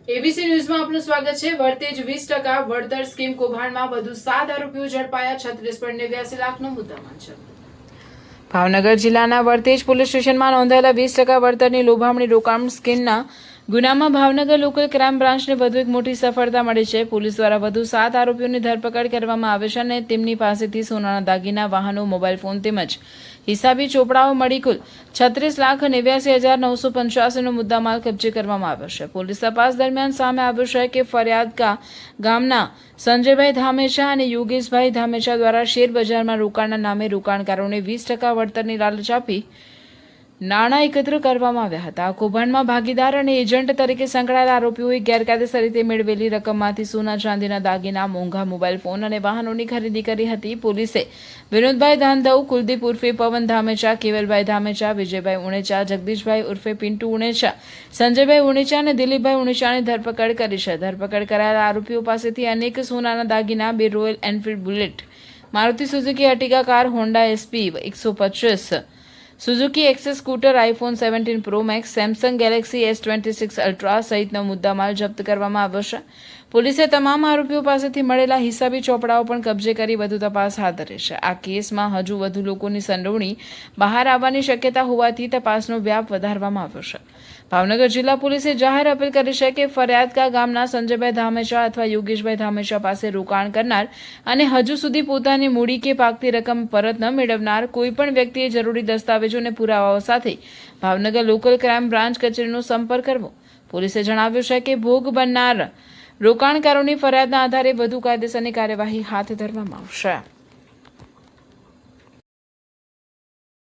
ABC ન્યૂઝમાં આપનું સ્વાગત છે। વર્તેજ 20% વળતર સ્કીમ કૌભાંડમાં વધુ 7 આરોપીઓ ઝડપાયા। 36.89 લાખનો મુદ્દામાલ જપ્ત। ભાવનગર જિલ્લાના વર્તેજ પોલીસ સ્ટેશનમાં નોંધાયેલા 20% વળતરની લોભામણી રોકાણ સ્કીમના ગુનામાં ભાવનગર લોકલ ક્રાઇમ બ્રાન્ચને વધુ એક મોટી સફળતા મળી છે। પોલીસ દ્વારા વધુ 7 આરોપીઓની ધરપકડ કરવામાં આવી છે અને તેમની પાસેથી સોનાના દાગીના, વાહનો, મોબાઈલ ફોન તેમજ હિસાબી ચોપડાઓ મળી કુલ 36,89,985નો મુદ્દામાલ કબજે કરવામાં આવ્યો છે। પોલીસ તપાસ દરમિયાન સામે આવ્યું છે કે ફરિયાદકા ગામના સંજયભાઈ ધામેચા અને યોગેશભાઈ ધામેચા દ્વારા શેર બજારમાં રોકાણના નામે રોકાણકારોને 20% વળતરની લાલચ આપી નાણાં એકત્ર કરવામાં આવ્યા હતા। આ કૌભાંડમાં ભાગીદાર અને એજન્ટ તરીકે સંકળાયેલા આરોપીઓએ ગેરકાયદેસર રીતે મેળવેલી રકમમાંથી સોના ચાંદીના દાગીના, મોંઘા મોબાઈલ ફોન અને વાહનોની ખરીદી કરી હતી। પોલીસે વિનોદભાઈ ધાંધવ, કુલદીપ ઉર્ફે પવન ધામેચા, કેવલભાઈ ધામેચા, વિજયભાઈ ઉણેચા, જગદીશભાઈ ઉર્ફે પિન્ટુ ઉણેચા, સંજયભાઈ ઉણેચા અને દિલીપભાઈ ઉણેચાની ધરપકડ કરી છે। ધરપકડ કરાયેલા આરોપીઓ પાસેથી અનેક સોનાના દાગીના, 2 Royal Enfield Bullet, Maruti Suzuki Ertiga car, Honda SP 125, Suzuki Access scooter, iPhone 17 Pro Max, Samsung Galaxy S26 Ultra સહિતનો મુદ્દામાલ જપ્ત કરવામાં આવ્યો છે। પોલીસે તમામ આરોપીઓ પાસેથી મળેલા હિસાબી ચોપડાઓ પણ કબજે કરી વધુ તપાસ હાથ ધરી છે। આ કેસમાં હજુ વધુ લોકોની સંડોવણી બહાર આવવાની શક્યતા હોવાથી તપાસનો વ્યાપ વધારવામાં આવ્યો છે। ભાવનગર જિલ્લા પોલીસે જાહેર અપીલ કરી છે કે ફરિયાદકા ગામના સંજયભાઈ ધામેચા અથવા યોગેશભાઈ ધામેચા પાસે રોકાણ કરનાર અને હજુ સુધી પોતાની મૂડી કે પાકતી રકમ પરત ન મેળવનાર કોઈપણ વ્યક્તિએ જરૂરી દસ્તાવેજો અને પુરાવાઓ સાથે ભાવનગર લોકલ ક્રાઇમ બ્રાન્ચ કચેરીનો સંપર્ક કરવો। પોલીસે જણાવ્યું છે કે ભોગ બનનાર રોકાણકારોની ફરિયાદના આધારે વધુ કાયદેસરની કાર્યવાહી હાથ ધરવામાં આવશે।